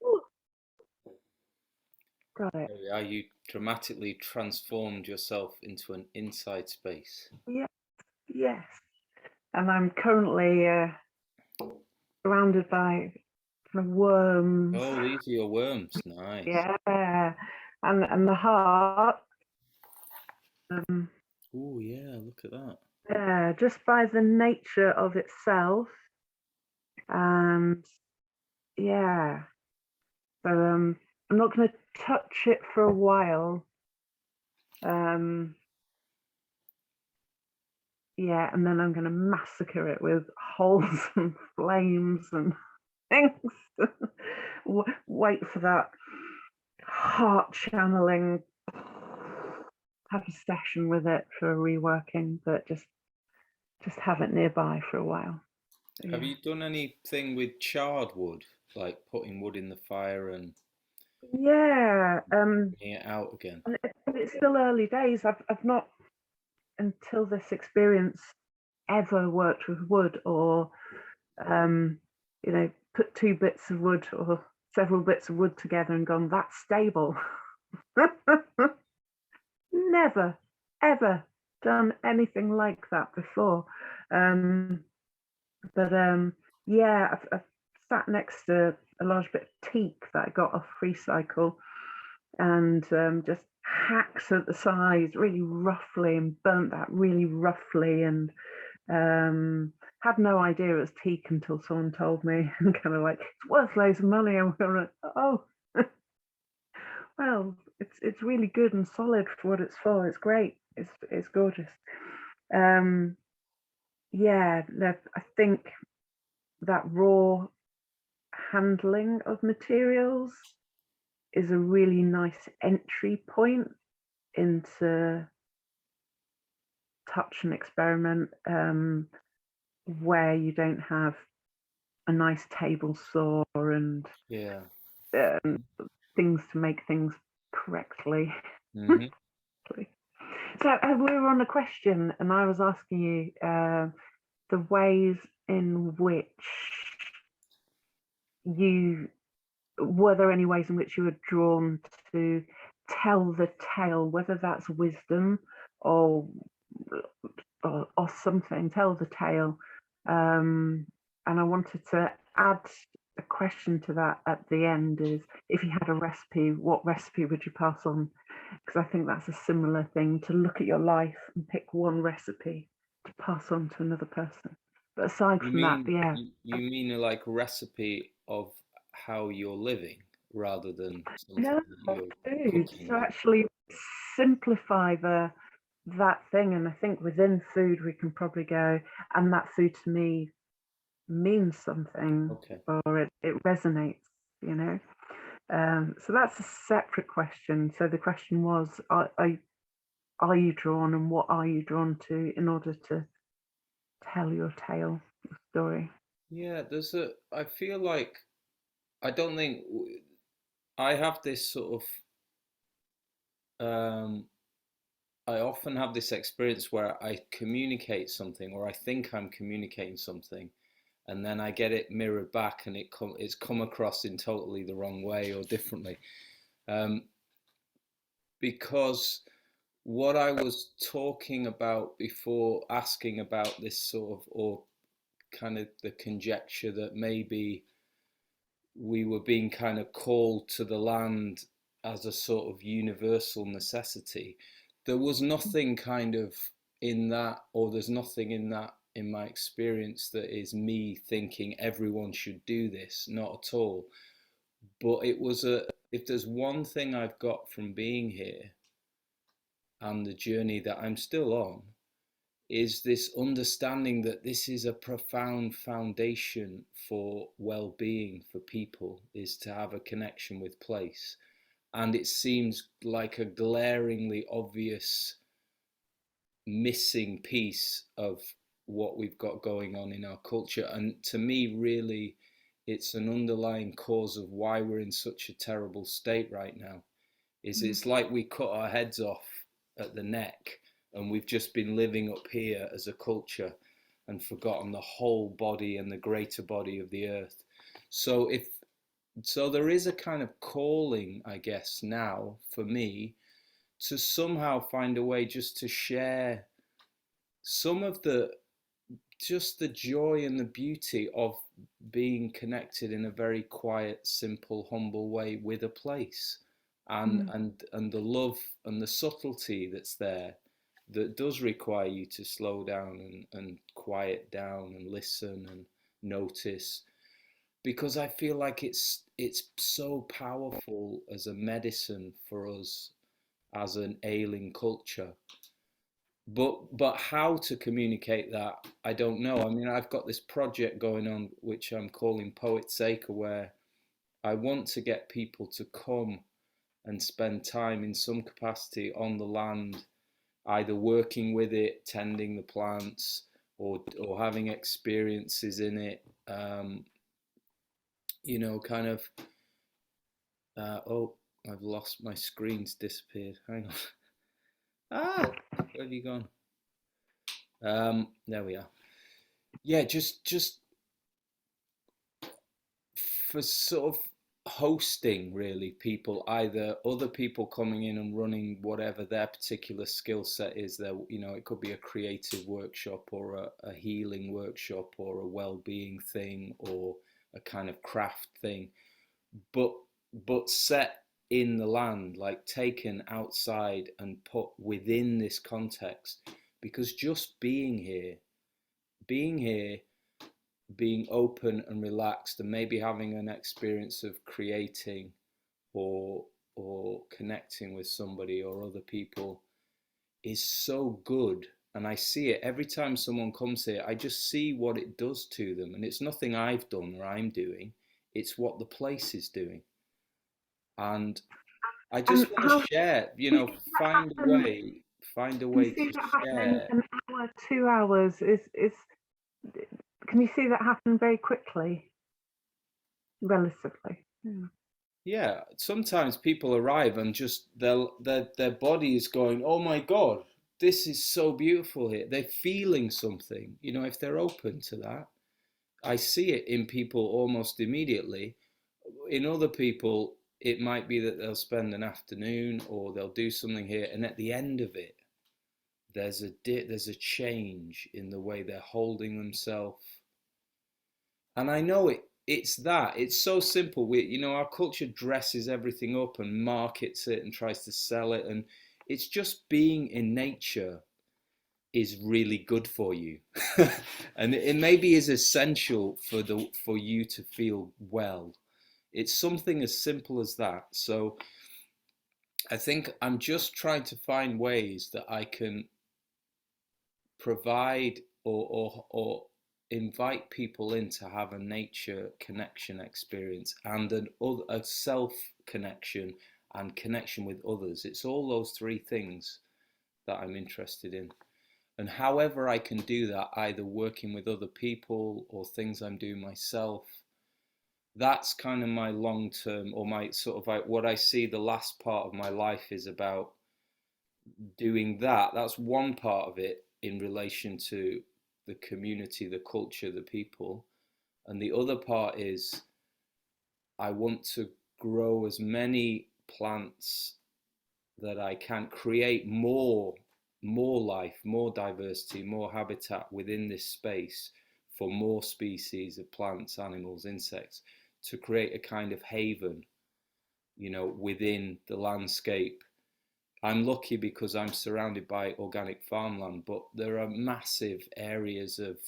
Ooh, got it. How you dramatically transformed yourself into an inside space. Yeah, yes. And I'm currently surrounded by kind of worms. Oh, these are your worms. Nice. Yeah, and the heart. Um, Oh, yeah, look at that. yeah, just by the nature of itself, and yeah. So I'm not going to touch it for a while. Um, yeah, and then I'm going to massacre it with holes and flames and things. Wait for that heart channeling. Have a session with it for reworking, but just have it nearby for a while. So, Have yeah. you done anything with charred wood, like putting wood in the fire and Yeah. bringing it out again? And it's still early days. I've not until this experience ever worked with wood or um, put two bits of wood or several bits of wood together and gone, that's stable. Never, ever done anything like that before. Um, but yeah, I've sat next to a large bit of teak that I got off Free Cycle and just hacks at the sides really roughly and burnt that really roughly and had no idea it was teak until someone told me and kind of like, it's worth loads of money. And we were like, oh, well, it's really good and solid for what it's for. It's great. It's gorgeous. Um, yeah, I think that raw handling of materials is a really nice entry point into touch and experiment, where you don't have a nice table saw and Yeah. um, things to make things correctly. Hmm. So we were on a question, and I was asking you the ways in which you were there any ways in which you were drawn to tell the tale, whether that's wisdom or or something, tell the tale. And I wanted to add a question to that at the end is if you had a recipe, what recipe would you pass on? Because I think that's a similar thing to look at your life and pick one recipe to pass on to another person. But aside You from that, mean yeah, you mean like recipe of how you're living rather than something no that you're food. cooking So or actually simplify that thing, and I think within food we can probably go, and that food to me means something okay. or it resonates, you know. So that's a separate question. So the question was, are you drawn and what are you drawn to in order to tell your tale, your story? Yeah, I feel like I don't think I have this sort of I often have this experience where I communicate something or I think I'm communicating something and then I get it mirrored back and it's come across in totally the wrong way or differently. Um, because what I was talking about before, asking about this sort of, or kind of the conjecture that maybe we were being kind of called to the land as a sort of universal necessity. There was nothing kind of in that, or there's nothing in that in my experience that is me thinking everyone should do this, not at all. But if there's one thing I've got from being here and the journey that I'm still on, is this understanding that this is a profound foundation for well-being for people, is to have a connection with place. And it seems like a glaringly obvious missing piece of what we've got going on in our culture. And to me, really, it's an underlying cause of why we're in such a terrible state right now. Is Mm. it's like we cut our heads off at the neck and we've just been living up here as a culture and forgotten the whole body and the greater body of the earth. So there is a kind of calling, I guess, now for me to somehow find a way just to share some of the joy and the beauty of being connected in a very quiet, simple, humble way with a place, and Mm. the love and the subtlety that's there, that does require you to slow down and quiet down and listen and notice, because I feel like it's so powerful as a medicine for us as an ailing culture. But how to communicate that, I don't know. I mean, I've got this project going on which I'm calling Poet's Acre, where I want to get people to come and spend time in some capacity on the land, either working with it, tending the plants, or having experiences in it. Kind of. Oh, I've lost my screen's disappeared. Hang on. Ah, where have you gone? There we are. Yeah, just for sort of hosting really people, either other people coming in and running whatever their particular skill set is. There, it could be a creative workshop or a healing workshop or a well-being thing or a kind of craft thing, but set in the land, like taken outside and put within this context, because just being here, being open and relaxed, and maybe having an experience of creating or connecting with somebody or other people is so good. And I see it every time someone comes here. I just see what it does to them, and it's nothing I've done or I'm doing, it's what the place is doing. And I And just want to how share, do you see that happen? find a Can you way see to that happening share. an hour, 2 hours? Is Can you see that happen very quickly, relatively? Yeah. Yeah, sometimes people arrive and just their body is going, "Oh my God, this is so beautiful here." They're feeling something, if they're open to that. I see it in people almost immediately. In other people, it might be that they'll spend an afternoon or they'll do something here, and at the end of it, there's a change in the way they're holding themselves. And I know it's so simple. Our culture dresses everything up and markets it and tries to sell it, and it's just being in nature is really good for you. And it maybe is essential for you to feel well. It's something as simple as that. So I think I'm just trying to find ways that I can provide or invite people in to have a nature connection experience and a self connection and connection with others. It's all those three things that I'm interested in. And however I can do that, either working with other people or things I'm doing myself, that's kind of my long term, or my sort of like what I see the last part of my life is about doing that. That's one part of it in relation to the community, the culture, the people. And the other part is I want to grow as many plants that I can, create more life, more diversity, more habitat within this space for more species of plants, animals, insects, to create a kind of haven, within the landscape. I'm lucky because I'm surrounded by organic farmland, but there are massive areas of,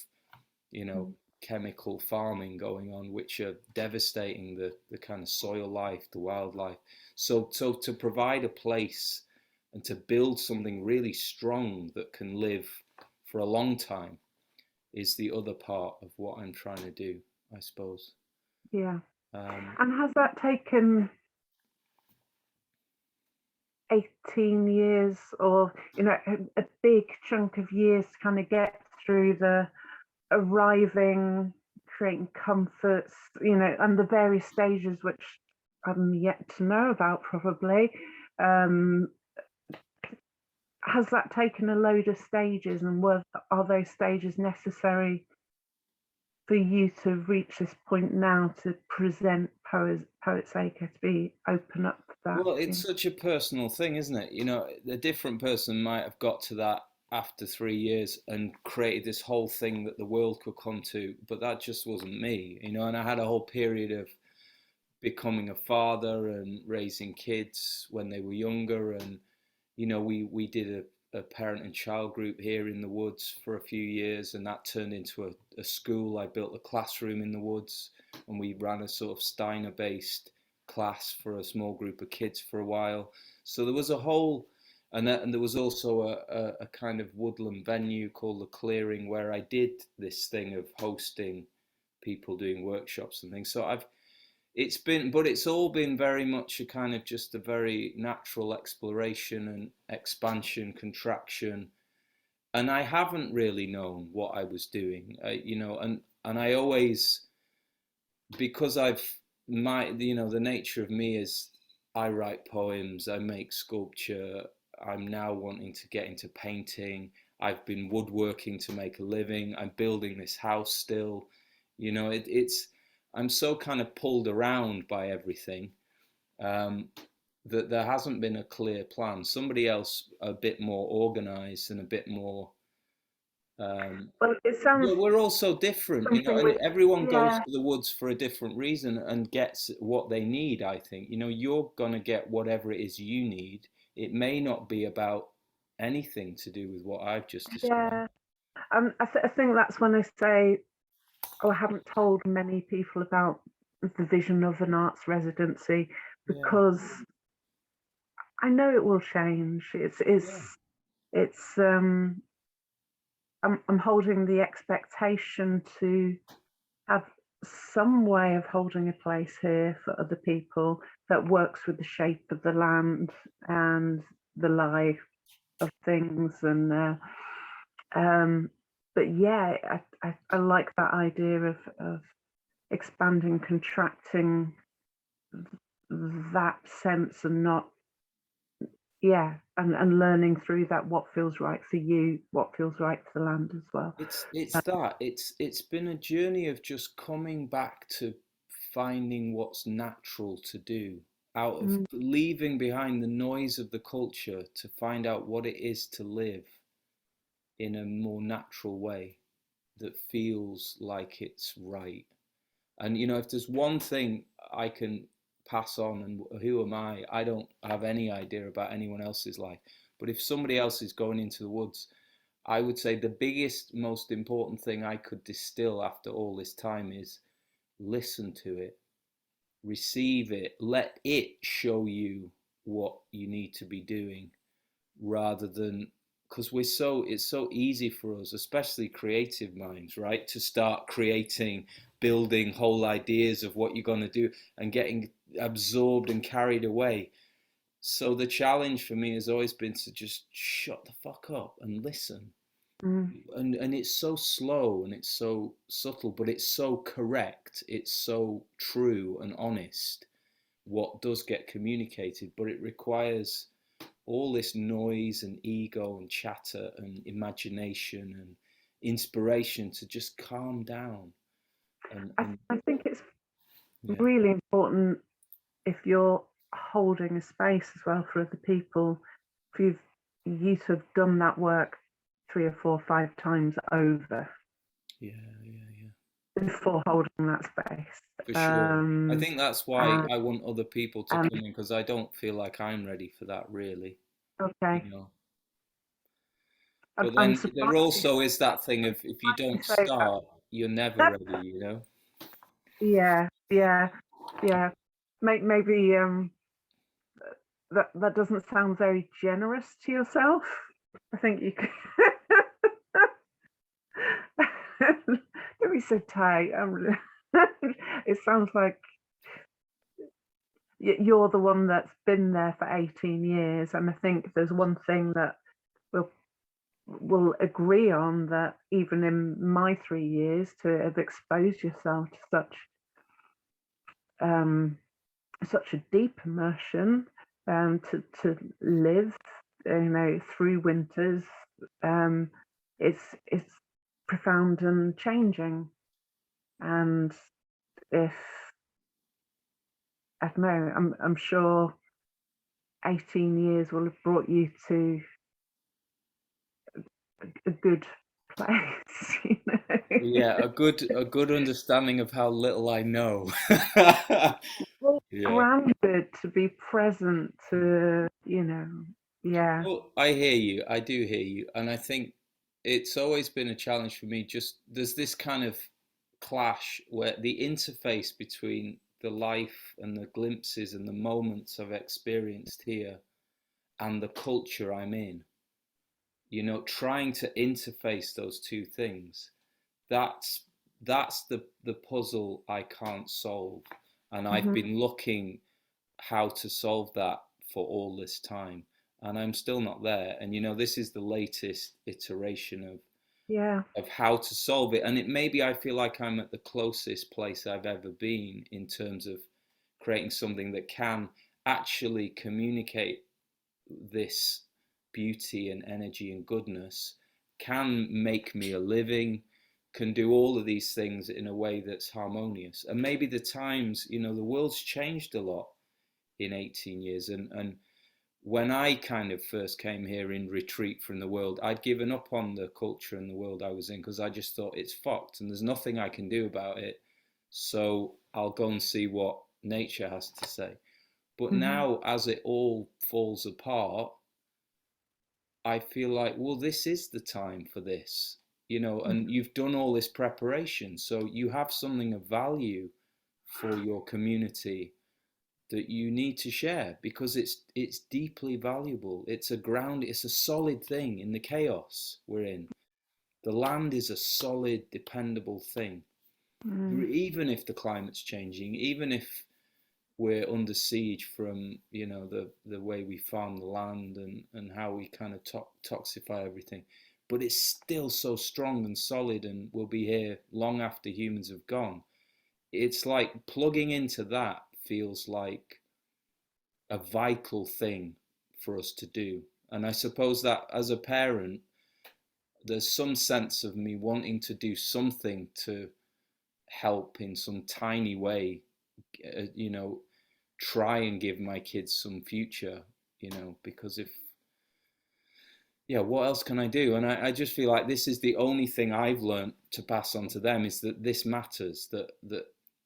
you know, Mm. chemical farming going on, which are devastating the kind of soil life, the wildlife. So to provide a place and to build something really strong that can live for a long time is the other part of what I'm trying to do, I suppose. Yeah. Um, And has that taken 18 years or, a big chunk of years to kind of get through the arriving, creating comforts, and the various stages which I'm yet to know about probably? Um, has that taken a load of stages, and are those stages necessary for you to reach this point now to present Poets Acre, to be open up to that? Well, it's such a personal thing, isn't it? You know, a different person might have got to that after 3 years and created this whole thing that the world could come to, but that just wasn't me, you know. And I had a whole period of becoming a father and raising kids when they were younger, and you know, we did a parent and child group here in the woods for a few years, and that turned into a school. I built a classroom in the woods, and we ran a sort of Steiner based class for a small group of kids for a while. So there was a whole, and there was also a kind of woodland venue called the Clearing where I did this thing of hosting people doing workshops and things. So it's been, but it's all been very much a kind of just a very natural exploration and expansion, contraction. And I haven't really known what I was doing, you know, and I always, because you know, the nature of me is I write poems, I make sculpture, I'm now wanting to get into painting. I've been woodworking to make a living. I'm building this house still. You know, it's I'm so kind of pulled around by everything, um, that there hasn't been a clear plan. Somebody else a bit more organized and a bit more. Well, it sounds Well, we're all so different, you know, something and with, everyone goes yeah, to the woods for a different reason and gets what they need, I think. You know, you're going to get whatever it is you need. It may not be about anything to do with what I've just described. yeah. I think that's when I say, oh, I haven't told many people about the vision of an arts residency, Yeah, because I know it will change. yeah, It's I'm holding the expectation to have some way of holding a place here for other people that works with the shape of the land and the life of things. And but yeah, I like that idea of expanding, contracting that sense, and not, yeah, and learning through that what feels right for you, what feels right for the land as well. it's been a journey of just coming back to finding what's natural to do, out of Mm, leaving behind the noise of the culture to find out what it is to live in a more natural way that feels like it's right. And you know, if there's one thing I can pass on, and who am I? I don't have any idea about anyone else's life. But if somebody else is going into the woods, I would say the biggest, most important thing I could distill after all this time is listen to it, receive it, let it show you what you need to be doing, rather than, because it's so easy for us, especially creative minds, right, to start creating, building whole ideas of what you're going to do and getting absorbed and carried away. So the challenge for me has always been to just shut the fuck up and listen. mm. And it's so slow and it's so subtle, but it's so correct, it's so true and honest what does get communicated, but it requires all this noise and ego and chatter and imagination and inspiration to just calm down. And I think it's yeah, really important, if you're holding a space as well for other people, for you to have done that work 3 or 4 or 5 times over yeah, yeah, yeah, before holding that space. for sure. I Um, think that's why and, I want other people to and come in, because I don't feel like I'm ready for that really, okay, you know. I'm, But I'm then there surprised also is that thing of if you you don't say that. start, you're never That, ready, you know? yeah, yeah, yeah. Maybe that doesn't sound very generous to yourself. I think you could. Don't be so tight. It sounds like you're the one that's been there for 18 years, and I think there's one thing that we'll agree on, that even in my 3 years, to have exposed yourself to um, such a deep immersion, to live, through winters, um, it's profound and changing. And if, I don't know, I'm sure 18 years will have brought you to a good place, you know. Yeah, a good understanding of how little I know. Well, Yeah. grounded to be present to, you know, yeah. Well, I hear you. I do hear you. And I think it's always been a challenge for me. Just there's this kind of clash where the interface between the life and the glimpses and the moments I've experienced here and the culture I'm in, trying to interface those two things, that's the puzzle I can't solve. And I've Hmm. been looking how to solve that for all this time, and I'm still not there. And this is the latest iteration Yeah. of how to solve it. And it maybe I feel like I'm at the closest place I've ever been in terms of creating something that can actually communicate this beauty and energy and goodness, can make me a living, can do all of these things in a way that's harmonious. And maybe the times, the world's changed a lot in 18 years. And when I kind of first came here in retreat from the world, I'd given up on the culture and the world I was in because I just thought it's fucked and there's nothing I can do about it. So I'll go and see what nature has to say. But Hmm. now, as it all falls apart, I feel like, well, this is the time for this, and you've done all this preparation. So you have something of value for your community that you need to share because it's deeply valuable. It's a solid thing in the chaos we're in. The land is a solid, dependable thing. Mm. Even if the climate's changing, even if we're under siege from the way we farm the land and how we kind of toxify everything, but it's still so strong and solid and will be here long after humans have gone. It's like plugging into that feels like a vital thing for us to do. And I suppose that as a parent, there's some sense of me wanting to do something to help in some tiny way, uh, you know, try and give my kids some future, because if, yeah, what else can I do? And I just feel like this is the only thing I've learned to pass on to them is that this matters, that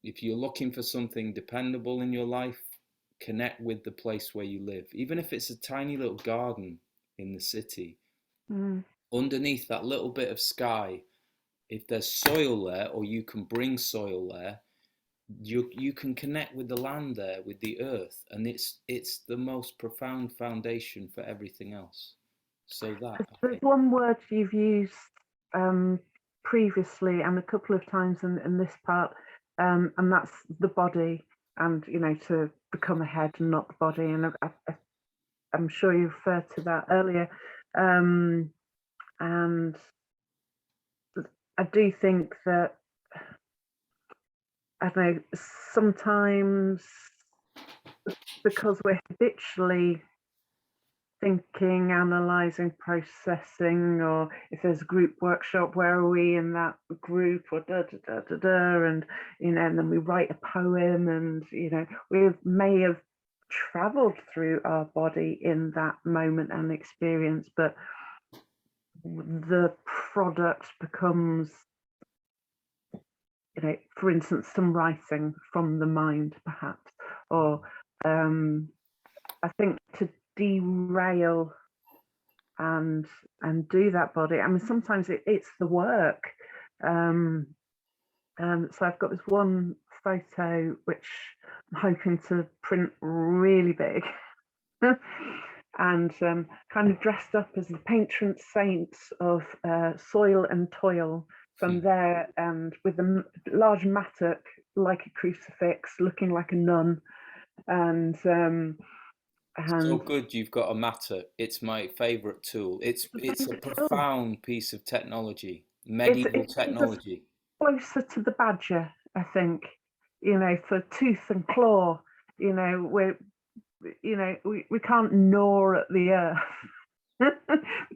if you're looking for something dependable in your life, connect with the place where you live. Even if it's a tiny little garden in the city, Mm. underneath that little bit of sky, if there's soil there or you can bring soil there, you can connect with the land there, with the earth, and it's the most profound foundation for everything else. So that I There's think. one word you've used um, previously and a couple of times in this part, and that's the body, and to become a head and not the body. And I'm sure you referred to that earlier, and I do think that, I don't know, sometimes because we're habitually thinking, analysing, processing, or if there's a group workshop, where are we in that group, or da da da da da, and and then we write a poem, and we may have travelled through our body in that moment and experience, but the product becomes, for instance, some writing from the mind, perhaps, or I think to derail and do that body. I mean, sometimes it's the work. Um, so I've got this one photo which I'm hoping to print really big, and kind of dressed up as the patron saints of soil and toil. So I'm there and with a large mattock, like a crucifix, looking like a nun, and So and good you've got a matter. It's my favorite tool. It's a oh, profound piece of technology, it medieval brings us technology. closer to the badger, I think. For tooth and claw, we're we can't gnaw at the earth. We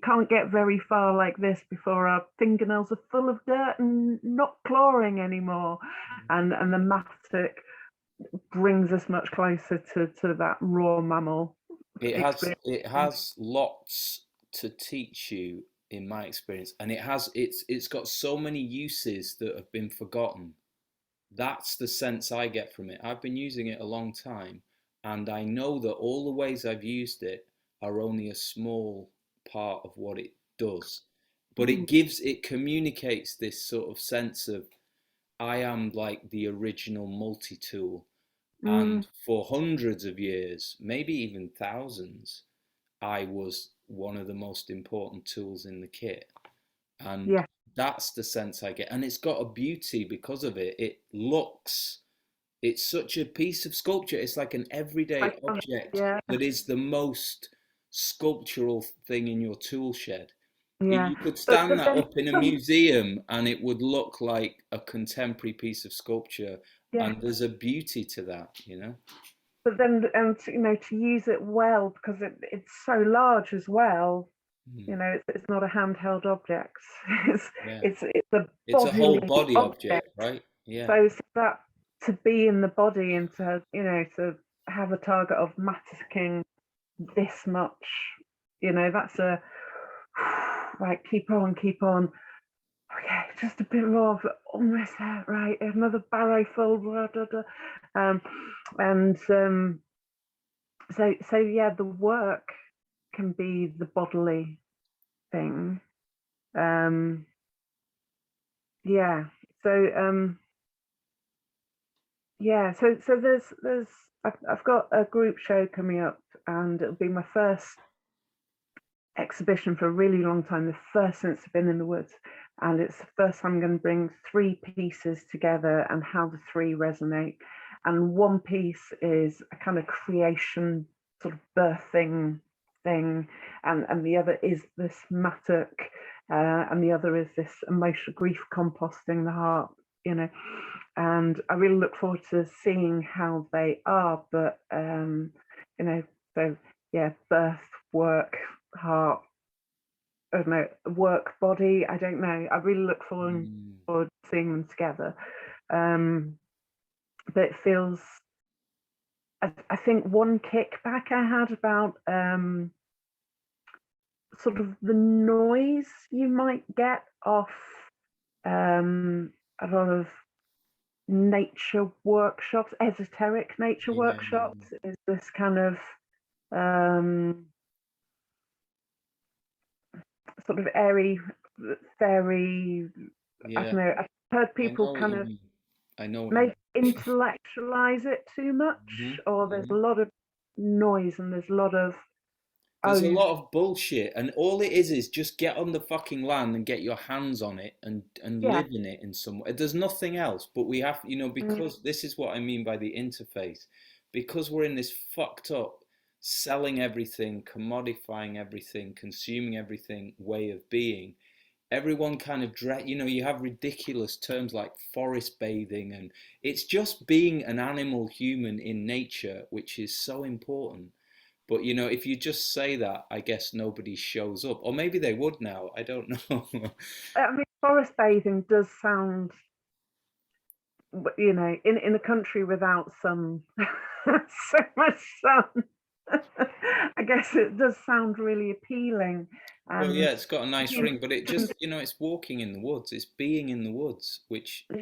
can't get very far like this before our fingernails are full of dirt and not clawing anymore. And the mattock brings us much closer to that raw mammal experience. It has lots to teach you in my experience, and it's got so many uses that have been forgotten. That's the sense I get from it. I've been using it a long time, and I know that all the ways I've used it are only a small part of what it does. But Mm, it communicates this sort of sense of I am like the original multi-tool. mm, And for hundreds of years, maybe even thousands, I was one of the most important tools in the kit. And yeah, that's the sense I get. And it's got a beauty because of it. It's such a piece of sculpture. It's like an everyday iconic. object Yeah, that is the most sculptural thing in your tool shed. yeah. You could But stand that then up in a some, museum and it would look like a contemporary piece of sculpture. yeah. And there's a beauty to that, you know? But then, and to use it well because it's so large as well. Mm, It's not a handheld object. It's yeah. it's a It's a whole bodily body object, object. right? Yeah. So that to be in the body and to have a target of mattocking this much, that's a like keep on. Okay, just a bit more, but almost there. Right, another barrow full. Blah, blah, blah. Um, and so yeah, the work can be the bodily thing. Um, yeah. So yeah. So there's I've got a group show coming up, and it'll be my first exhibition for a really long time, the first since I've been in the woods. And it's the first time I'm going to bring three pieces together and how the three resonate. And one piece is a kind of creation, sort of birthing thing, and the other is this mattock, and the other is this emotional grief composting the heart, you know. And I really look forward to seeing how they are. But so yeah, birth, work, heart, I don't know, work, body. I don't know. I really look forward Mm, to seeing them together. Um, but it feels. I think one kickback I had about sort of the noise you might get off a lot of nature workshops, esoteric nature yeah. workshops, is this kind of um, sort of airy, fairy. I don't Yeah. know. I've heard I people know what kind you of mean. I know what you maybe mean. intellectualize it too much, or there's a lot of noise and there's a lot of There's a oh lot of bullshit, and all it is just get on the fucking land and get your hands on it and yeah, live in it in some way. There's nothing else, but we have, mm, because this is what I mean by the interface. Because we're in this fucked up selling everything, commodifying everything, consuming everything way of being. Everyone kind of you have ridiculous terms like forest bathing, and it's just being an animal human in nature, which is so important. But if you just say that, I guess nobody shows up. Or maybe they would now. I don't know. I mean, forest bathing does sound, in a country without sun, so much sun. I guess it does sound really appealing, Well, and yeah, it's got a nice ring, but it just, it's walking in the woods. It's being in the woods,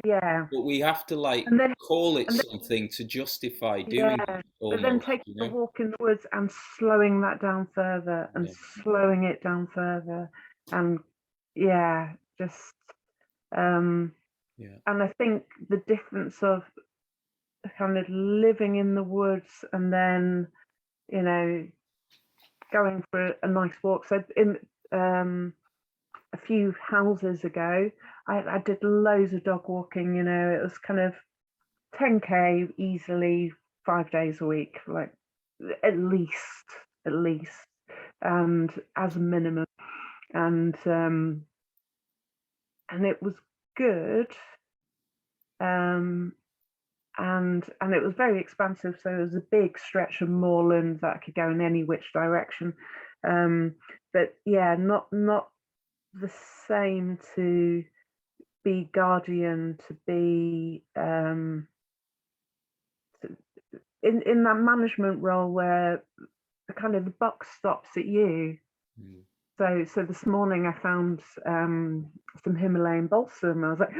yeah, but we have to like and then call it and something to justify yeah, doing it but then almost, taking a walk in the woods and slowing that down further and Yeah, slowing it down further, and yeah, just um, yeah, and I think the difference of kind of living in the woods and then you know going for a nice walk. So in a few houses ago, I did loads of dog walking. It was kind of 10K easily 5 days a week, like at least, at least, and as a minimum, and and it was good, um, and it was very expansive. So it was a big stretch of moorland that could go in any which direction, um, but yeah, not the same to be guardian, to be in that management role where the kind of the buck stops at you. Mm. So this morning I found some Himalayan balsam. I was like,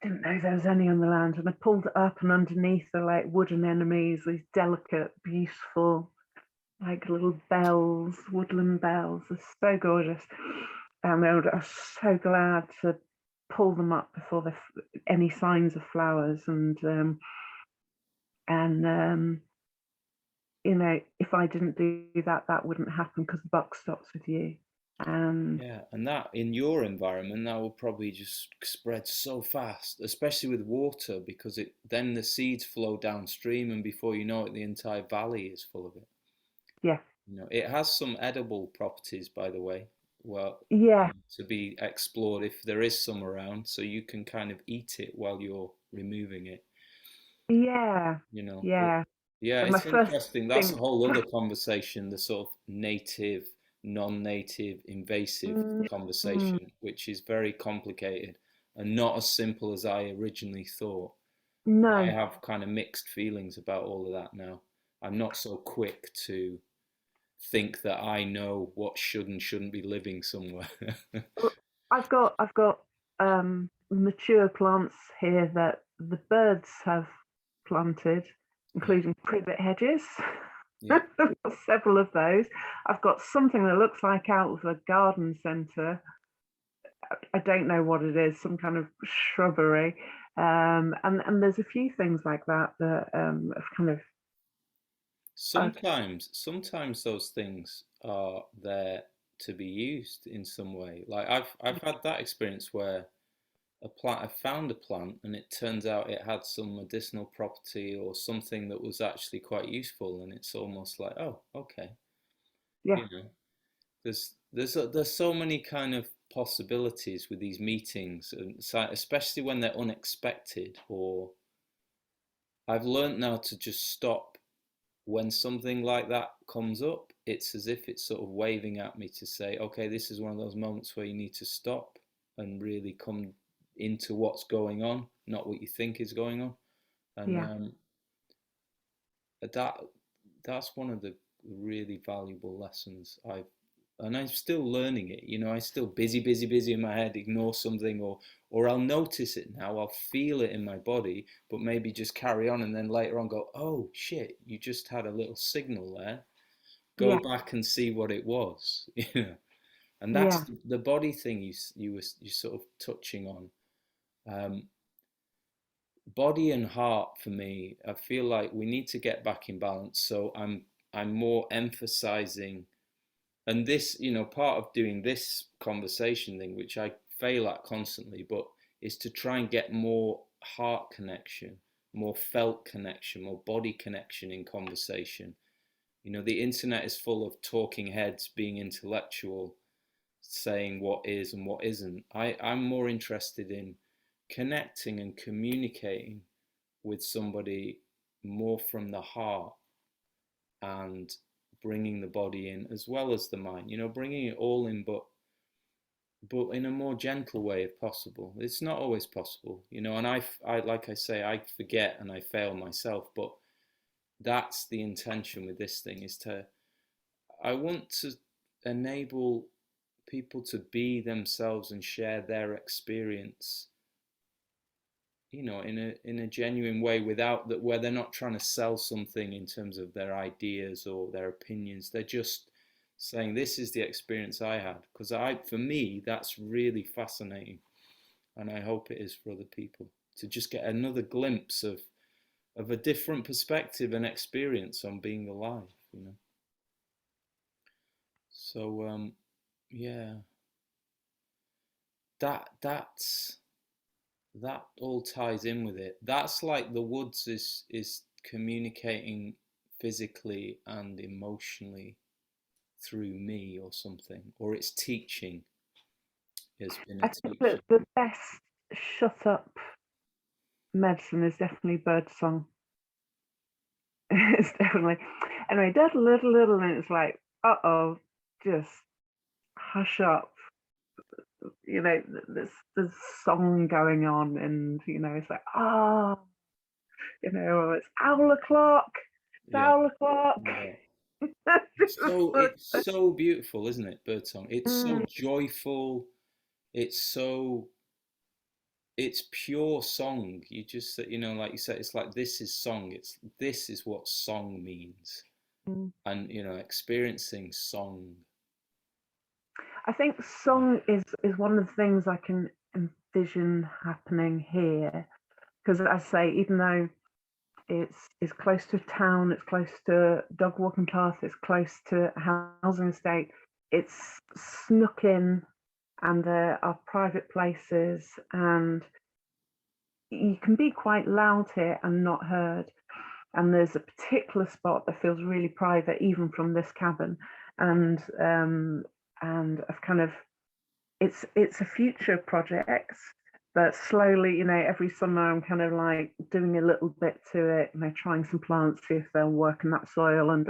didn't know there was any on the land, and I pulled it up, and underneath are like wooden anemones, these delicate, beautiful, like little bells, woodland bells. They're so gorgeous, and I was so glad to pull them up before any signs of flowers, and you know, if I didn't do that, that wouldn't happen because the buck stops with you. And Yeah, and that in your environment, that will probably just spread so fast, especially with water, because it then the seeds flow downstream, and before you know it, the entire valley is full of it. yeah, You know, it has some edible properties, by the way, well, yeah, to be explored if there is some around, so you can kind of eat it while you're removing it, yeah, you know. But yeah. yeah, So my it's first interesting. That's a thing, whole other conversation, the sort of native, non-native, invasive mm, mm, conversation, which is very complicated and not as simple as I originally thought. I no, have kind of mixed feelings about all of that now. I'm not so quick to think that I know what should and shouldn't be living somewhere. I've got mature plants here that the birds have planted, Yeah, including privet hedges. yeah. I've got several of those. I've got something that looks like out of a garden centre. I don't know what it is, some kind of shrubbery. And there's a few things like that that have kind of I've, Sometimes those things are there to be used in some way. Like I've had that experience where I found a plant and it turns out it had some medicinal property or something that was actually quite useful, and it's almost like, oh, okay, yeah, you know, there's so many kind of possibilities with these meetings, and especially when they're unexpected. Or I've learned now to just stop when something like that comes up. It's as if it's sort of waving at me to say, okay, this is one of those moments where you need to stop and really come into what's going on, not what you think is going on. And yeah. that that's one of the really valuable lessons and I'm still learning it. You know, I still busy in my head, ignore something, or I'll notice it now, I'll feel it in my body, but maybe just carry on, and then later on go, oh shit, you just had a little signal there. Go Yeah, back and see what it was. You know, and that's yeah. the body thing you sort of touching on. Um, Body and heart for me, I feel like we need to get back in balance. So I'm more emphasizing, and this, you know, part of doing this conversation thing, which I fail at constantly, but is to try and get more heart connection, more felt connection, more body connection in conversation. You know, the internet is full of talking heads being intellectual, saying what is and what isn't. I'm more interested in connecting and communicating with somebody more from the heart, and bringing the body in as well as the mind, you know, bringing it all in, but in a more gentle way if possible. It's not always possible, you know, and I like I say, I forget and I fail myself, but that's the intention with this thing, is to, I want to enable people to be themselves and share their experience, you know, in a genuine way, without that, where they're not trying to sell something in terms of their ideas or their opinions. They're just saying, this is the experience I had, because for me that's really fascinating, and I hope it is for other people, to just get another glimpse of a different perspective and experience on being alive, you know. So yeah, that's that all ties in with it. That's like the woods is communicating physically and emotionally through me or something, or it's teaching, has been a I think that teaching. the best shut up medicine is definitely birdsong. It's definitely anyway. That little, and it's like, just hush up, there's song going on, and it's like, it's owl o'clock, it's Yeah, owl o'clock. yeah. It's It's so beautiful, isn't it, Birdsong? It's so mm, joyful. It's so it's pure song. You just like you said, it's like this is song. This is what song means, mm. and experiencing song. I think song is one of the things I can envision happening here, because I say, even though it's close to town, it's close to dog walking path, it's close to a housing estate, it's snuck in, and there are private places, and you can be quite loud here and not heard. And there's a particular spot that feels really private, even from this cabin, and I've kind of it's a future project, but slowly, every summer I'm kind of like doing a little bit to it, trying some plants, see if they'll work in that soil, and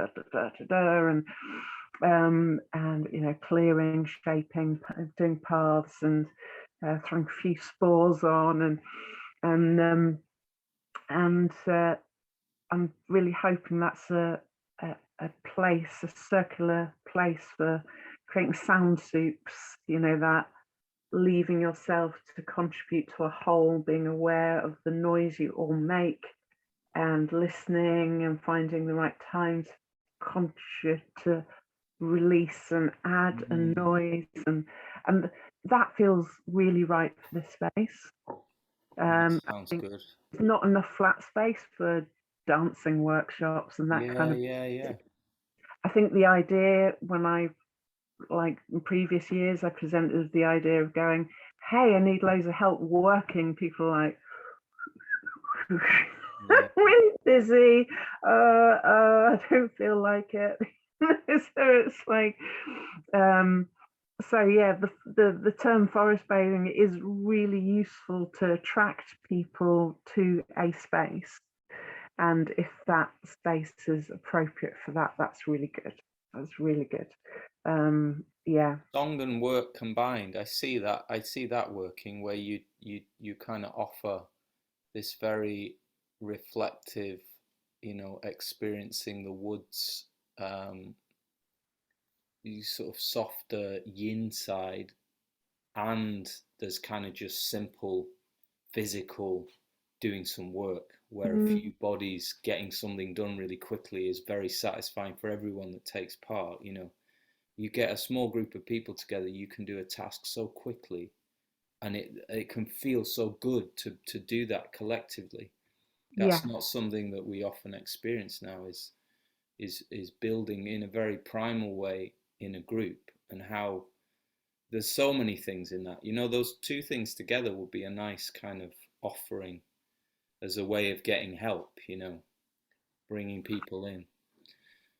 clearing, shaping, doing paths, and throwing a few spores on, and and I'm really hoping that's a place, a circular place for creating sound soups, that leaving yourself to contribute to a whole, being aware of the noise you all make, and listening and finding the right time to contribute, to release and add a Mm, noise, and that feels really right for this space. that I sounds think good. there's not enough flat space for dancing workshops and that kind Yeah, of. yeah, yeah. I think the idea, when I, like in previous years, I presented the idea of going, hey, I need loads of help working. People are like, Yeah. really busy. I don't feel like it. So it's like, so yeah, the term forest bathing is really useful to attract people to a space. And if that space is appropriate for that, that's really good. That's really good. Yeah. Song and work combined. I see that working where you kind of offer this very reflective, experiencing the woods, um, you sort of softer yin side, and there's kind of just simple physical doing some work where a Mm, few bodies getting something done really quickly is very satisfying for everyone that takes part. You get a small group of people together, you can do a task so quickly, and it can feel so good to do that collectively. That's yes. not something that we often experience now, is building in a very primal way in a group, and how there's so many things in that. Those two things together would be a nice kind of offering as a way of getting help, bringing people in.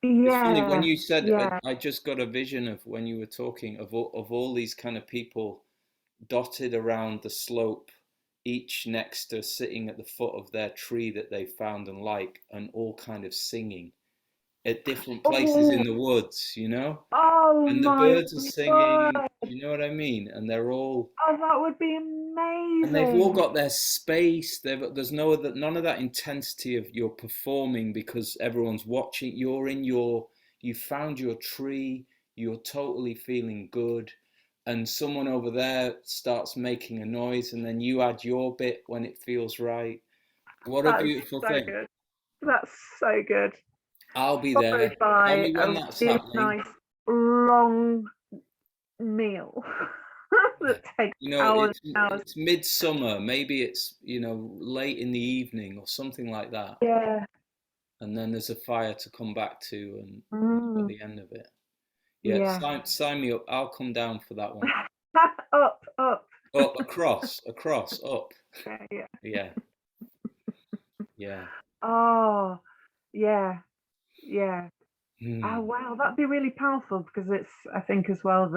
It's funny when Yeah. you said, Yeah. I just got a vision of when you were talking of all these kind of people dotted around the slope, each next to sitting at the foot of their tree that they found and like, and all kind of singing at different places Oh, in the woods, oh and the my birds are singing, word. you know what I mean? And Oh, that would be they've all amazing. got their space. There's none of that intensity of you're performing because everyone's watching. You found your tree. You're totally feeling good, and someone over there starts making a noise, and then you add your bit when it feels right. What a That's beautiful so thing! good. That's so good. I'll be Followed there. Tell by me a when that's really happening. nice long meal Yeah. that takes hours It's and hours. midsummer. Maybe it's late in the evening or something like that, Yeah. and then there's a fire to come back to, and at Mm, the end of it, yeah, yeah. sign me up. I'll come down for that one. Up, up. Up, across, up. Yeah, yeah. Yeah, yeah. Oh, yeah, yeah. Oh, Hmm. wow. That'd be really powerful, because it's, I think, as well,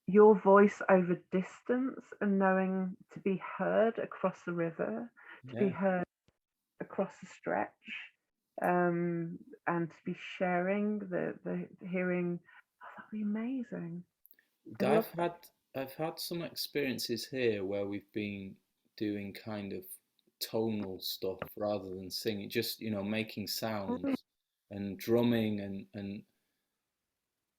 your voice over distance, and knowing to be heard across the river, to be Yeah, heard across the stretch, and to be sharing the hearing. be amazing. I love I've had I've had some experiences here where we've been doing kind of tonal stuff rather than singing, just making that. sounds and drumming and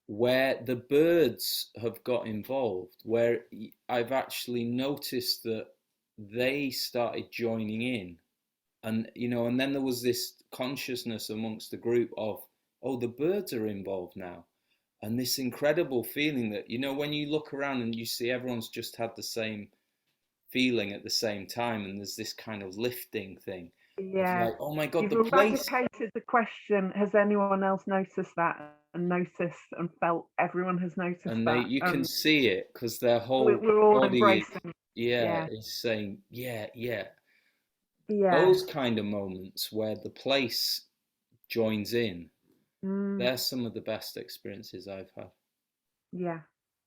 where the birds have got involved, where I've actually noticed that they started joining in, and then there was this consciousness amongst the group of, oh, the birds are involved now, and this incredible feeling that when you look around and you see everyone's just had the same feeling at the same time, and there's this kind of lifting thing of Yeah, like, oh my god, you've the place. eradicated the question. Has anyone else noticed that? And noticed and felt everyone has noticed And that. you can see it because their whole We're all body is, embracing. yeah, Yeah, is saying, yeah, yeah. yeah, Those kind of moments where the place joins in, mm, they're some of the best experiences I've had, yeah.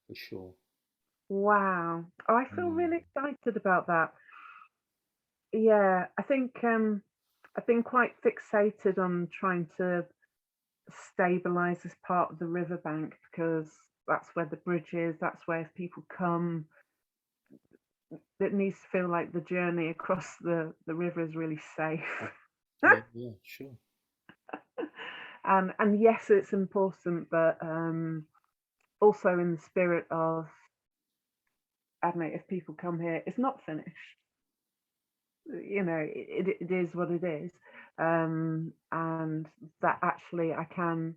for sure. Wow. Oh, I feel Mm. really excited about that. Yeah, I think I've been quite fixated on trying to stabilize this part of the riverbank because that's where the bridge is. That's where if people come, it needs to feel like the journey across the river is really safe. Yeah, yeah, sure. And yes, it's important, but also in the spirit of, I don't know, if people come here, it's not finished. It is what it is, and that actually I can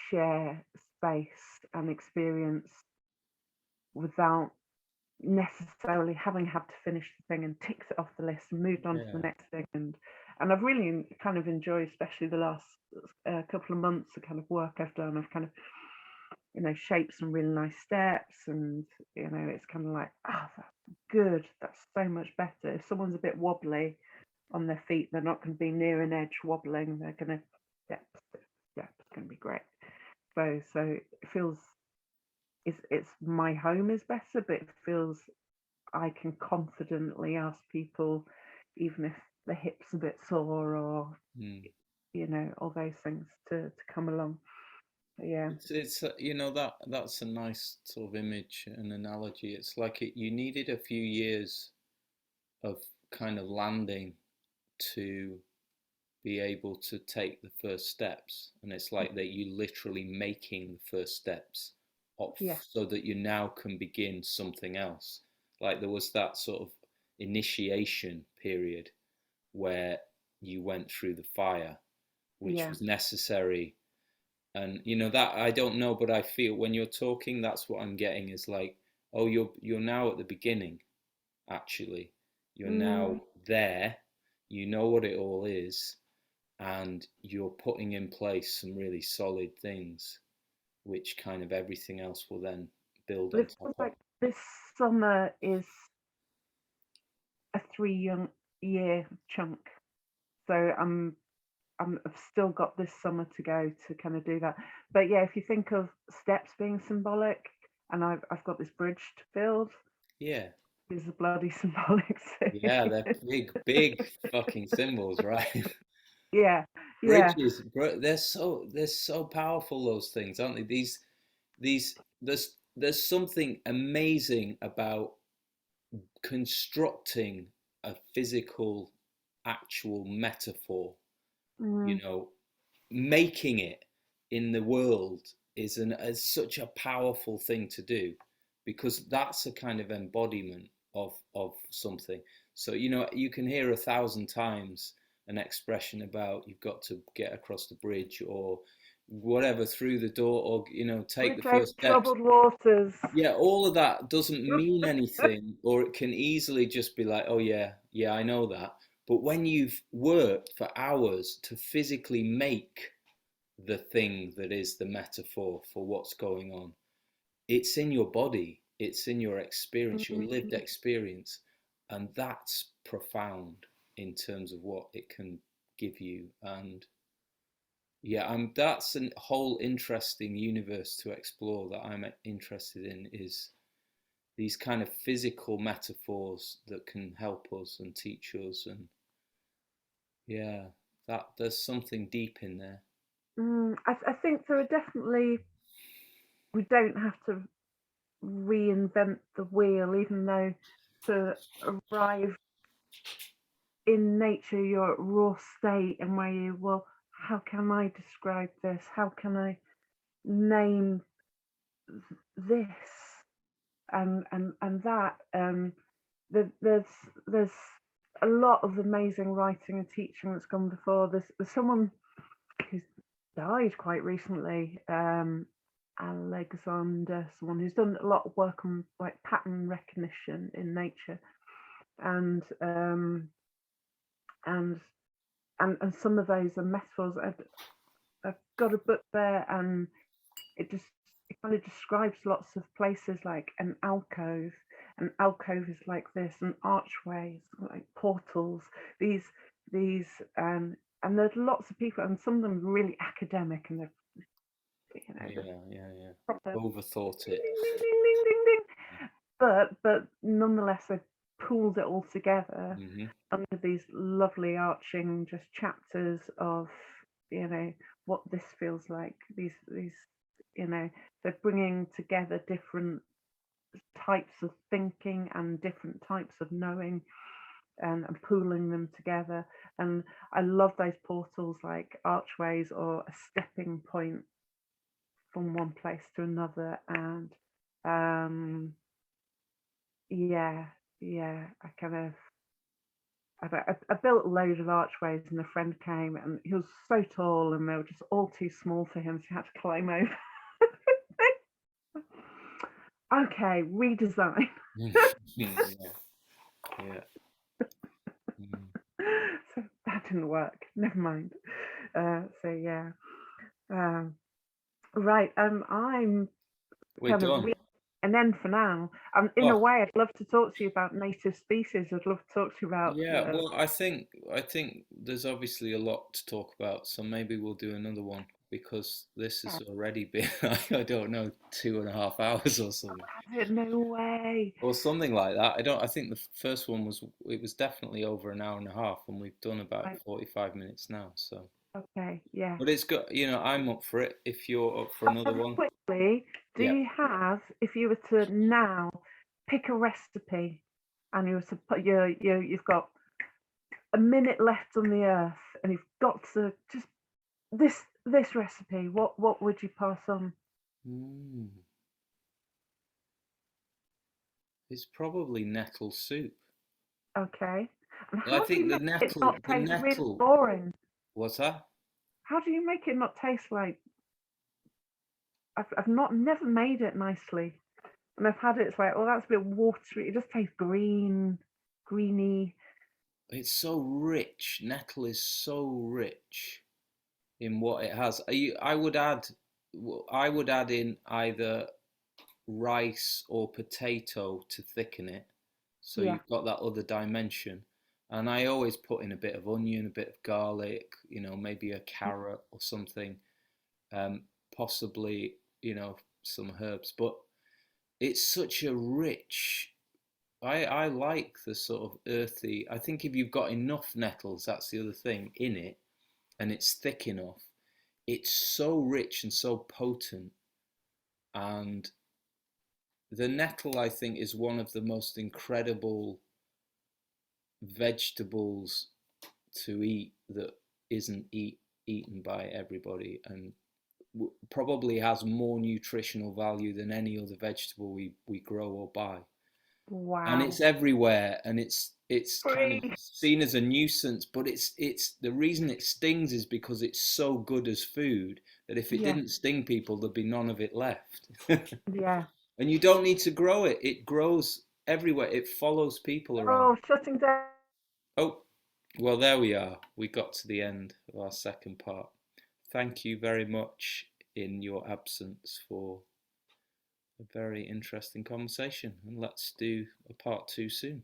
share space and experience without necessarily having had to finish the thing and ticked it off the list and moved on to the Yeah, next thing. And I've really kind of enjoyed, especially the last couple of months, the kind of work I've done. I've kind of shaped some really nice steps, and it's kind of like, that's good. That's so much better. If someone's a bit wobbly on their feet, they're not going to be near an edge wobbling. They're going to, yeah, yeah, it's going to be great. So it feels it's my home is better, but it feels I can confidently ask people, even if the hip's a bit sore or mm. all those things to come along. But yeah, It's that's a nice sort of image and analogy. It's like you needed a few years of kind of landing to be able to take the first steps, and it's like that you literally making the first steps of, yeah, so that you now can begin something else. Like there was that sort of initiation period where you went through the fire, which yeah. was necessary. And that, I don't know, but I feel when you're talking, that's what I'm getting, is like, oh, you're now at the beginning. Actually, you're now Mm, there, you know what it all is, and you're putting in place some really solid things, which kind of everything else will then build but on it top feels of. like this summer is a 3 year chunk. So I've still got this summer to go to kind of do that. But yeah, if you think of steps being symbolic, and I've got this bridge to build, Yeah, is a bloody symbolic too. yeah, they're big, big fucking symbols, right? Yeah, yeah. Bridges, they're so powerful. Those things, aren't they? These there's something amazing about constructing a physical, actual metaphor, you Mm, know, making it in the world is such a powerful thing to do, because that's a kind of embodiment of something. So you can hear 1,000 times an expression about you've got to get across the bridge or whatever, through the door, or take the bridge over first steps. troubled waters. Yeah, all of that doesn't mean anything, or it can easily just be like, oh yeah, yeah, I know that. But when you've worked for hours to physically make the thing that is the metaphor for what's going on, it's in your body, it's in your experience, your lived Mm, experience, and that's profound in terms of what it can give you. And yeah, that's a whole interesting universe to explore that I'm interested in, is these kind of physical metaphors that can help us and teach us. And yeah, there's something deep in there. I think there are definitely we don't have to reinvent the wheel, even though to arrive in nature you're at raw state, and where you, well, how can I describe this? How can I name this and that? There's there's a lot of amazing writing and teaching that's gone before. There's someone who's died quite recently, Alexander, someone who's done a lot of work on like pattern recognition in nature, and and and some of those are metaphors. I've got a book there, and it kind of describes lots of places, like an alcove. An alcove is like this, and archways, like portals. These and there's lots of people, and some of them are really academic, and they're, they're Yeah. proper Overthought ding, it. ding, ding, ding, ding, ding. But nonetheless, they've pooled it all together Mm-hmm. under these lovely arching just chapters of, what this feels like. These they're bringing together different types of thinking and different types of knowing, and pooling them together. And I love those portals, like archways or a stepping point from one place to another. And yeah, I kind of I built a load of archways, and a friend came, and he was so tall, and they were just all too small for him, so he had to climb over. Okay, redesign. Yeah. Mm. So that didn't work. Never mind. So yeah. Right. I'm We're kind of done. an end for now. In a Oh, way, I'd love to talk to you about native species. I'd love to talk to you about. yeah. Well, I think there's obviously a lot to talk about, so maybe we'll do another one because this has already been, I don't know, 2.5 hours or something. No way. Or something like that. I think the first one it was definitely over an hour and a half, and we've done about Right. 45 minutes now. So, Okay. Yeah. but it's good. I'm up for it if you're up for another one. Quickly, do Yeah. you have, if you were to now pick a recipe, and you were to put you've got a minute left on the earth, and you've got to just this recipe, what would you pass on? Mm. It's probably nettle soup. Okay. And I how do you think the make it nettle, not the taste really nettle, boring? what's that? How do you make it not taste like? I've not never made it nicely, and I've had it. It's like, oh, that's a bit watery. It just tastes greeny. It's so rich. Nettle is so rich in what it has. I would add in either rice or potato to thicken it, so Yeah. you've got that other dimension. And I always put in a bit of onion, a bit of garlic, maybe a carrot or something, possibly, some herbs. But it's such a rich. I like the sort of earthy. I think if you've got enough nettles, that's the other thing in it, and it's thick enough, it's so rich and so potent. And the nettle, I think, is one of the most incredible vegetables to eat that isn't eaten by everybody, and probably has more nutritional value than any other vegetable we grow or buy. And it's Wow. everywhere, and it's kind of Free. seen as a nuisance, but it's the reason it stings is because it's so good as food that if it Yeah. didn't sting people, there'd be none of it left. Yeah. And you don't need to grow it. It grows everywhere. It follows people around. Oh, shutting down. Oh, well, there we are. We got to the end of our second part. Thank you very much in your absence for a very interesting conversation. And let's do a part 2 soon.